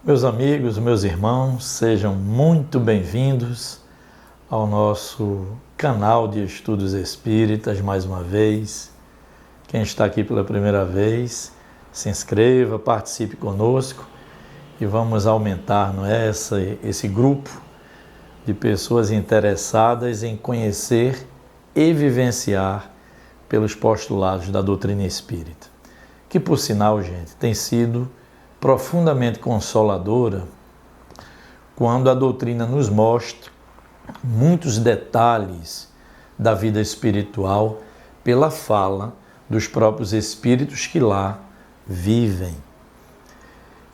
Meus amigos, meus irmãos, sejam muito bem-vindos ao nosso canal de Estudos Espíritas mais uma vez. Quem está aqui pela primeira vez, se inscreva, participe conosco e vamos aumentar, não é, esse grupo de pessoas interessadas em conhecer e vivenciar pelos postulados da doutrina espírita, que por sinal, gente, tem sido profundamente consoladora quando a doutrina nos mostra muitos detalhes da vida espiritual pela fala dos próprios espíritos que lá vivem.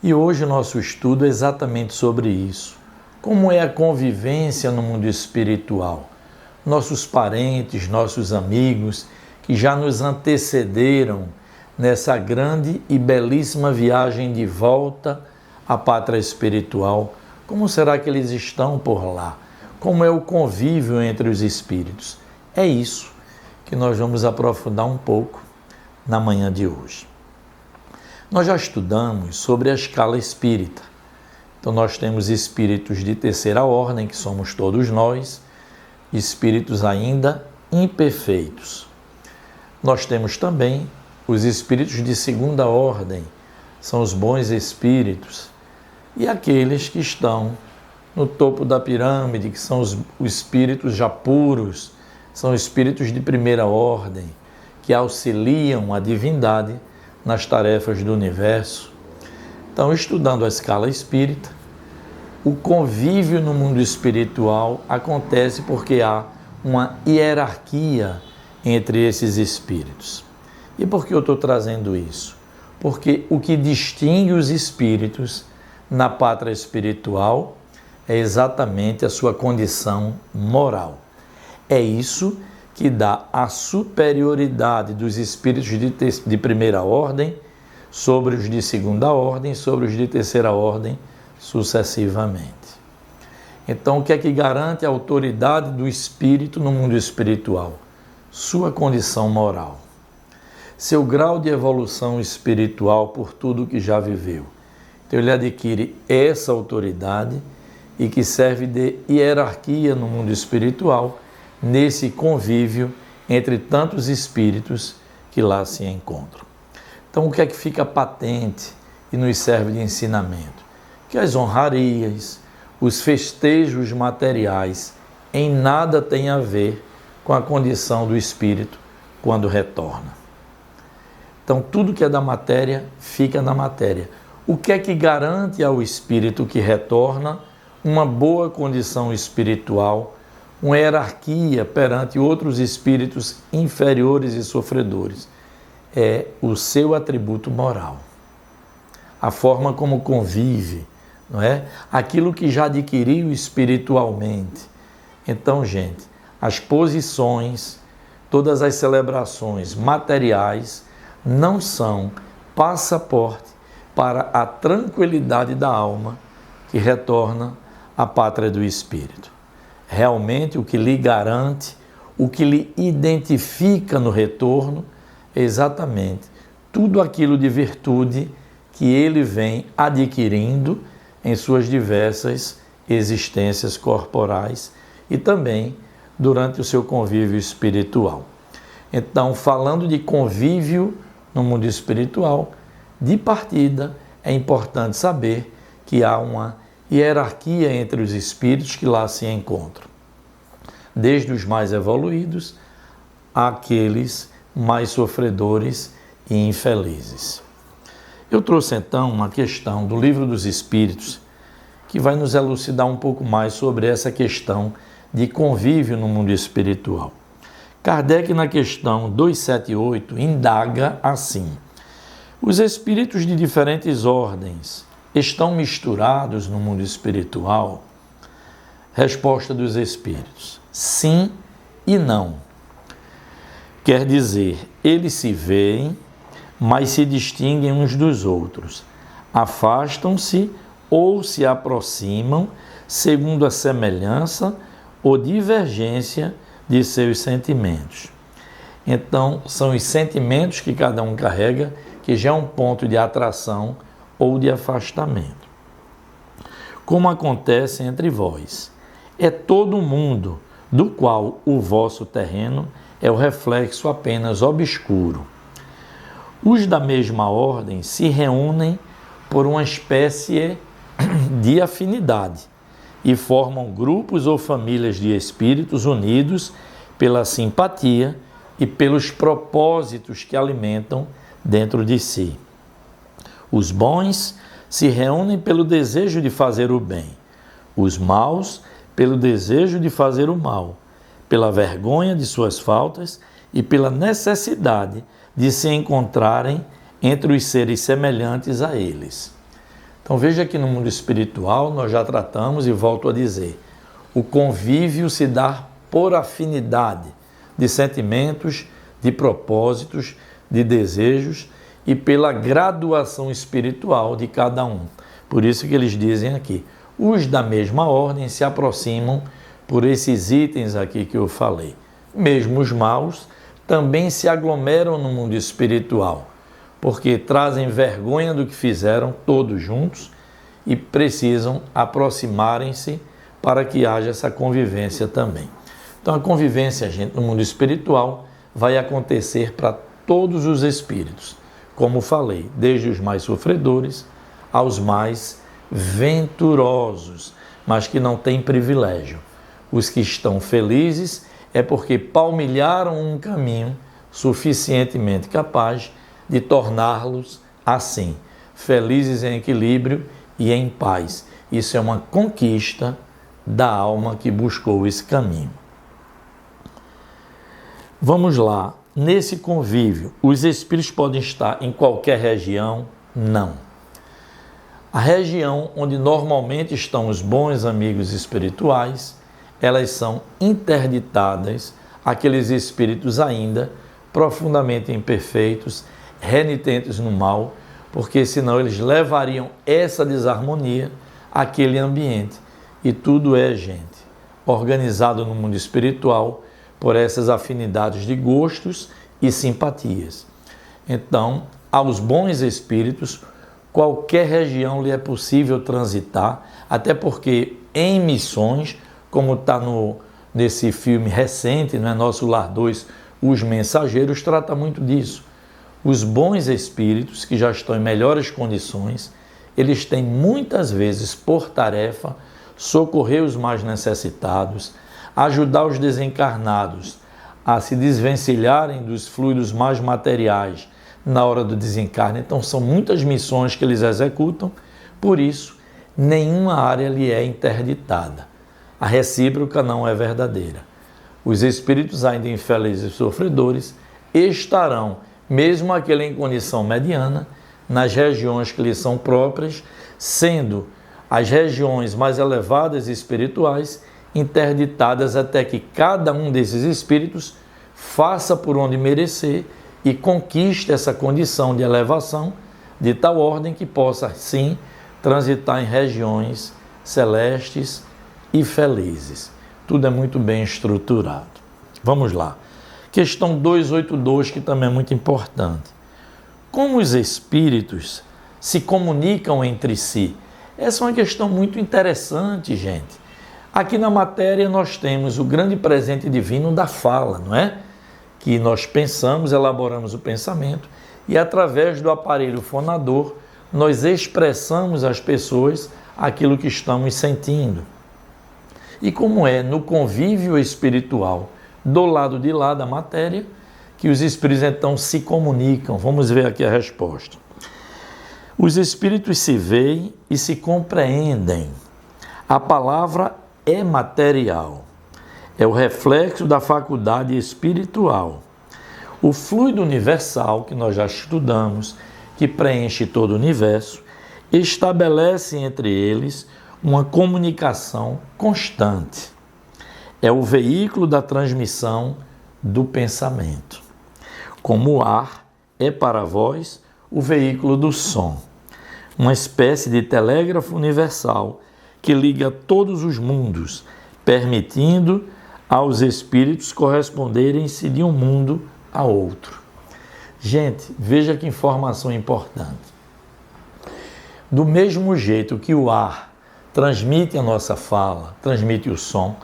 E hoje o nosso estudo é exatamente sobre isso. Como é a convivência no mundo espiritual? Nossos parentes, nossos amigos que já nos antecederam nessa grande e belíssima viagem de volta à pátria espiritual, como será que eles estão por lá? Como é o convívio entre os espíritos? É isso que nós vamos aprofundar um pouco na manhã de hoje. Nós já estudamos sobre a escala espírita. Então nós temos espíritos de terceira ordem, que somos todos nós, espíritos ainda imperfeitos. Nós temos também os espíritos de segunda ordem, são os bons espíritos, e aqueles que estão no topo da pirâmide, que são os espíritos já puros, são espíritos de primeira ordem, que auxiliam a divindade nas tarefas do universo. Então, estudando a escala espírita, o convívio no mundo espiritual acontece porque há uma hierarquia entre esses espíritos. E por que eu estou trazendo isso? Porque o que distingue os espíritos na pátria espiritual é exatamente a sua condição moral. É isso que dá a superioridade dos espíritos de primeira ordem sobre os de segunda ordem, sobre os de terceira ordem, sucessivamente. Então, o que é que garante a autoridade do espírito no mundo espiritual? Sua condição moral. Seu grau de evolução espiritual por tudo que já viveu. Então ele adquire essa autoridade e que serve de hierarquia no mundo espiritual, nesse convívio entre tantos espíritos que lá se encontram. Então o que é que fica patente e nos serve de ensinamento? Que as honrarias, os festejos materiais em nada têm a ver com a condição do espírito quando retorna. Então, tudo que é da matéria, fica na matéria. O que é que garante ao espírito que retorna uma boa condição espiritual, uma hierarquia perante outros espíritos inferiores e sofredores? É o seu atributo moral. A forma como convive, não é? Aquilo que já adquiriu espiritualmente. Então, gente, as posições, todas as celebrações materiais não são passaporte para a tranquilidade da alma que retorna à pátria do espírito. Realmente o que lhe garante, o que lhe identifica no retorno é exatamente tudo aquilo de virtude que ele vem adquirindo em suas diversas existências corporais e também durante o seu convívio espiritual. Então, falando de convívio no mundo espiritual, de partida, é importante saber que há uma hierarquia entre os espíritos que lá se encontram, desde os mais evoluídos àqueles mais sofredores e infelizes. Eu trouxe então uma questão do Livro dos Espíritos que vai nos elucidar um pouco mais sobre essa questão de convívio no mundo espiritual. Kardec, na questão 278, indaga assim: os espíritos de diferentes ordens estão misturados no mundo espiritual? Resposta dos espíritos: sim e não. Quer dizer, eles se veem, mas se distinguem uns dos outros, afastam-se ou se aproximam segundo a semelhança ou divergência de seus sentimentos. Então, são os sentimentos que cada um carrega, que já é um ponto de atração ou de afastamento. como acontece entre vós. É todo mundo, do qual o vosso terreno é o reflexo apenas obscuro. Os da mesma ordem se reúnem por uma espécie de afinidade e formam grupos ou famílias de espíritos unidos pela simpatia e pelos propósitos que alimentam dentro de si. Os bons se reúnem pelo desejo de fazer o bem, os maus pelo desejo de fazer o mal, pela vergonha de suas faltas e pela necessidade de se encontrarem entre os seres semelhantes a eles. Então veja que no mundo espiritual nós já tratamos, e volto a dizer, o convívio se dá por afinidade de sentimentos, de propósitos, de desejos e pela graduação espiritual de cada um. Por isso que eles dizem aqui, os da mesma ordem se aproximam por esses itens aqui que eu falei. Mesmo os maus também se aglomeram no mundo espiritual, porque trazem vergonha do que fizeram todos juntos e precisam aproximarem-se para que haja essa convivência também. Então a convivência, gente, no mundo espiritual vai acontecer para todos os espíritos, como falei, desde os mais sofredores aos mais venturosos, mas que não têm privilégio. Os que estão felizes é porque palmilharam um caminho suficientemente capaz de torná-los assim, felizes em equilíbrio e em paz. Isso é uma conquista da alma que buscou esse caminho. Vamos lá. Nesse convívio, os espíritos podem estar em qualquer região? Não. A região onde normalmente estão os bons amigos espirituais, elas são interditadas àqueles espíritos ainda profundamente imperfeitos, renitentes no mal, porque senão eles levariam essa desarmonia àquele ambiente. E tudo é, gente, organizado no mundo espiritual por essas afinidades de gostos e simpatias. Então, aos bons espíritos, qualquer região lhe é possível transitar, até porque em missões, como está nesse filme recente, Nosso Lar 2, Os Mensageiros, trata muito disso. Os bons espíritos, que já estão em melhores condições, eles têm muitas vezes por tarefa socorrer os mais necessitados, ajudar os desencarnados a se desvencilharem dos fluidos mais materiais na hora do desencarne. Então são muitas missões que eles executam, por isso nenhuma área lhe é interditada. A recíproca não é verdadeira. Os espíritos ainda infelizes e sofredores estarão, mesmo aquele em condição mediana, nas regiões que lhes são próprias, sendo as regiões mais elevadas e espirituais interditadas até que cada um desses espíritos faça por onde merecer e conquiste essa condição de elevação de tal ordem que possa, sim, transitar em regiões celestes e felizes. Tudo é muito bem estruturado. Vamos lá. Questão 282, que também é muito importante. Como os espíritos se comunicam entre si? Essa é uma questão muito interessante, gente. Aqui na matéria nós temos o grande presente divino da fala, não é? Que nós pensamos, elaboramos o pensamento e através do aparelho fonador nós expressamos às pessoas aquilo que estamos sentindo. E como é no convívio espiritual do lado de lá da matéria que os espíritos então se comunicam? Vamos ver aqui a resposta. Os espíritos se veem e se compreendem. A palavra é material, é o reflexo da faculdade espiritual. O fluido universal, que nós já estudamos, que preenche todo o universo, estabelece entre eles uma comunicação constante. É o veículo da transmissão do pensamento. Como o ar é para vós o veículo do som, uma espécie de telégrafo universal que liga todos os mundos, permitindo aos espíritos corresponderem-se de um mundo a outro. Gente, veja que informação importante. Do mesmo jeito que o ar transmite a nossa fala, transmite o som.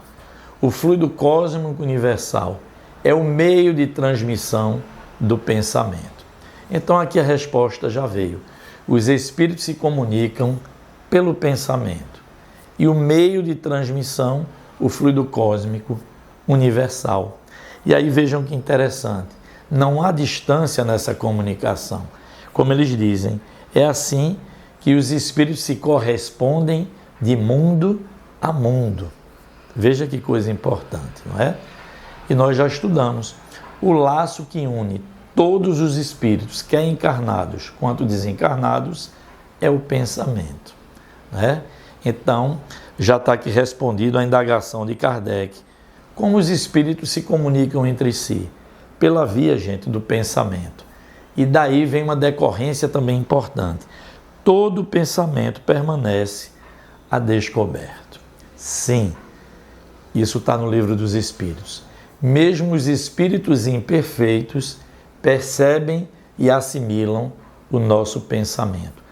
O fluido cósmico universal é o meio de transmissão do pensamento. Então aqui a resposta já veio. Os espíritos se comunicam pelo pensamento. E o meio de transmissão, o fluido cósmico universal. E aí vejam que interessante. Não há distância nessa comunicação. Como eles dizem, é assim que os espíritos se correspondem de mundo a mundo. Veja que coisa importante, não é? E nós já estudamos. O laço que une todos os espíritos, quer encarnados quanto desencarnados, é o pensamento, né? Então, já está aqui respondido a indagação de Kardec. Como os espíritos se comunicam entre si? Pela via, gente, do pensamento. E daí vem uma decorrência também importante. Todo pensamento permanece a descoberto. Sim, isso está no Livro dos Espíritos. Mesmo os espíritos imperfeitos percebem e assimilam o nosso pensamento.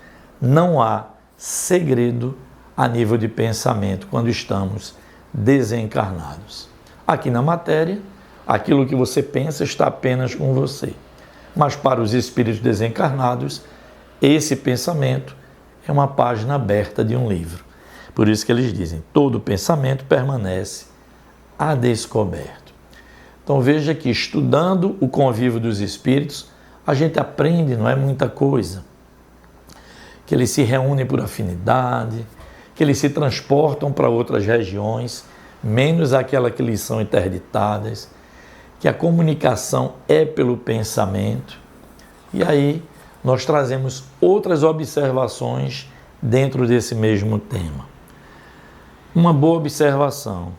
Não há segredo a nível de pensamento quando estamos desencarnados. Aqui na matéria, aquilo que você pensa está apenas com você. Mas para os espíritos desencarnados, esse pensamento é uma página aberta de um livro. Por isso que eles dizem, todo pensamento permanece a descoberto. Então veja que estudando o convívio dos espíritos, a gente aprende, não é muita coisa. Que eles se reúnem por afinidade, que eles se transportam para outras regiões, menos aquela que lhes são interditadas, que a comunicação é pelo pensamento. E aí nós trazemos outras observações dentro desse mesmo tema. Uma boa observação.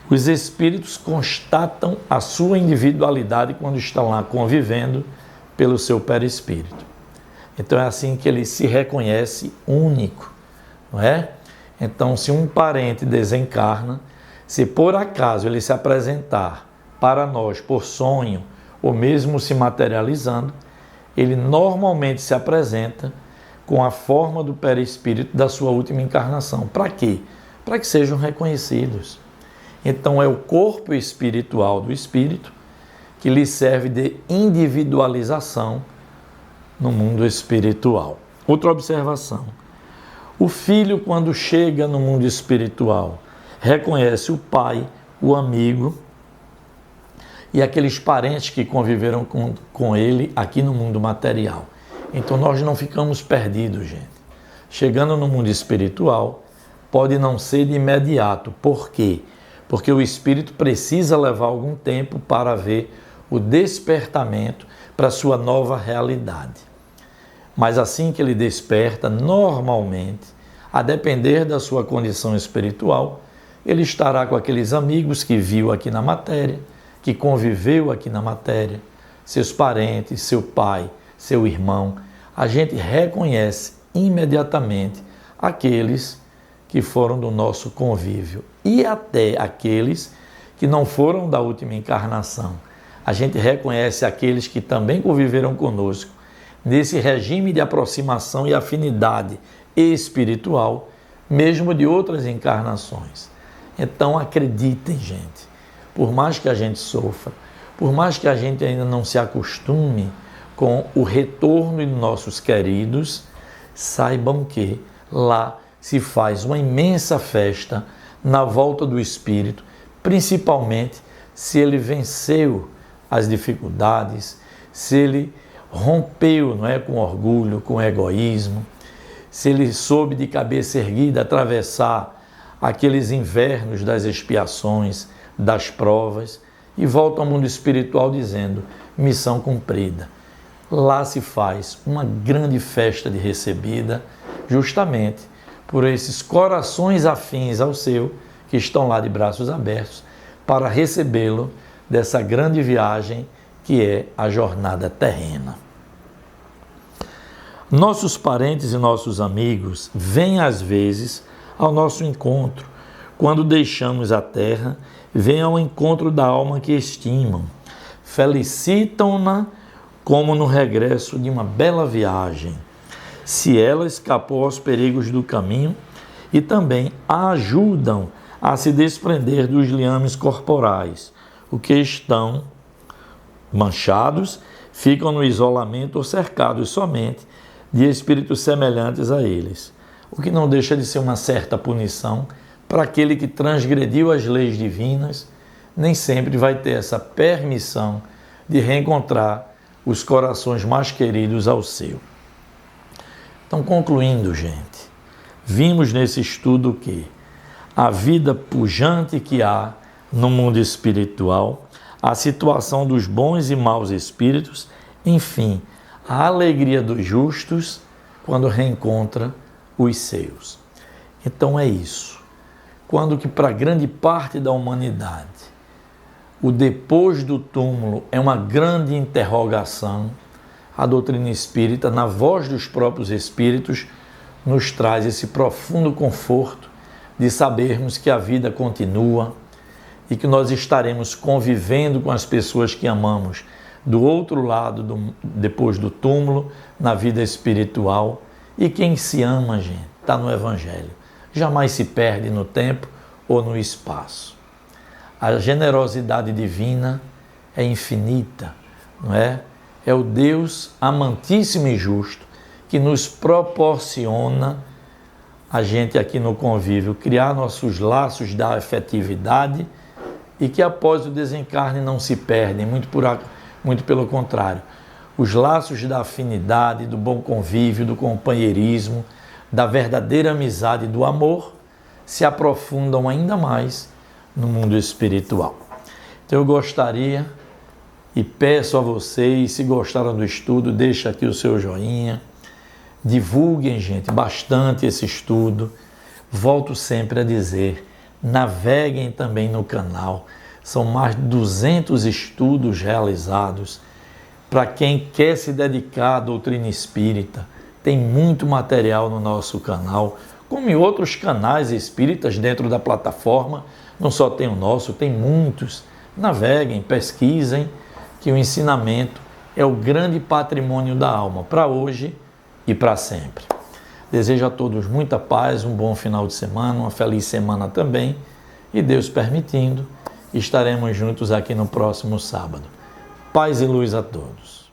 Os espíritos constatam a sua individualidade quando estão lá convivendo pelo seu perispírito. Então é assim que ele se reconhece único, não é? Então, se um parente desencarna, se por acaso ele se apresentar para nós por sonho ou mesmo se materializando, ele normalmente se apresenta com a forma do perispírito da sua última encarnação. Para quê? Para que sejam reconhecidos. Então é o corpo espiritual do espírito que lhe serve de individualização no mundo espiritual. Outra observação. O filho, quando chega no mundo espiritual, reconhece o pai, o amigo e aqueles parentes que conviveram com ele aqui no mundo material. Então nós não ficamos perdidos, gente. Chegando no mundo espiritual, pode não ser de imediato. Por quê? Porque o espírito precisa levar algum tempo para ver o despertamento para a sua nova realidade. Mas assim que ele desperta, normalmente, a depender da sua condição espiritual, ele estará com aqueles amigos que viu aqui na matéria, que conviveu aqui na matéria, seus parentes, seu pai, seu irmão. A gente reconhece imediatamente aqueles que foram do nosso convívio e até aqueles que não foram da última encarnação. A gente reconhece aqueles que também conviveram conosco nesse regime de aproximação e afinidade espiritual, mesmo de outras encarnações. Então acreditem, gente, por mais que a gente sofra, por mais que a gente ainda não se acostume com o retorno de nossos queridos, saibam que lá se faz uma imensa festa na volta do espírito, principalmente se ele venceu as dificuldades, se ele rompeu, não é, com orgulho, com egoísmo, se ele soube de cabeça erguida atravessar aqueles invernos das expiações, das provas, e volta ao mundo espiritual dizendo, missão cumprida. Lá se faz uma grande festa de recebida, justamente por esses corações afins ao seu, que estão lá de braços abertos, para recebê-lo dessa grande viagem que é a jornada terrena. Nossos parentes e nossos amigos vêm às vezes ao nosso encontro. Quando deixamos a terra, vêm ao encontro da alma que estimam. Felicitam-na como no regresso de uma bela viagem. Se ela escapou aos perigos do caminho, e também ajudam a se desprender dos liames corporais, o que estão manchados, ficam no isolamento ou cercados somente de espíritos semelhantes a eles, o que não deixa de ser uma certa punição para aquele que transgrediu as leis divinas, nem sempre vai ter essa permissão de reencontrar os corações mais queridos ao seu. Então, concluindo, gente, vimos nesse estudo que a vida pujante que há no mundo espiritual, a situação dos bons e maus espíritos, enfim, a alegria dos justos quando reencontra os seus. Então é isso. Quando que para grande parte da humanidade o depois do túmulo é uma grande interrogação, a doutrina espírita, na voz dos próprios espíritos, nos traz esse profundo conforto de sabermos que a vida continua e que nós estaremos convivendo com as pessoas que amamos do outro lado, depois do túmulo, na vida espiritual. E quem se ama, gente, está no Evangelho. Jamais se perde no tempo ou no espaço. A generosidade divina é infinita, não é? É o Deus amantíssimo e justo que nos proporciona a gente aqui no convívio criar nossos laços da afetividade e que após o desencarne não se perdem, muito pelo contrário. Os laços da afinidade, do bom convívio, do companheirismo, da verdadeira amizade e do amor se aprofundam ainda mais no mundo espiritual. Então eu gostaria e peço a vocês, se gostaram do estudo, deixa aqui o seu joinha, divulguem, gente, bastante esse estudo. Volto sempre a dizer, naveguem também no canal, são mais de 200 estudos realizados. Para quem quer se dedicar à doutrina espírita, tem muito material no nosso canal, como em outros canais espíritas dentro da plataforma, não só tem o nosso, tem muitos. Naveguem, pesquisem, que o ensinamento é o grande patrimônio da alma, para hoje e para sempre. Desejo a todos muita paz, um bom final de semana, uma feliz semana também, e Deus permitindo, estaremos juntos aqui no próximo sábado. Paz e luz a todos.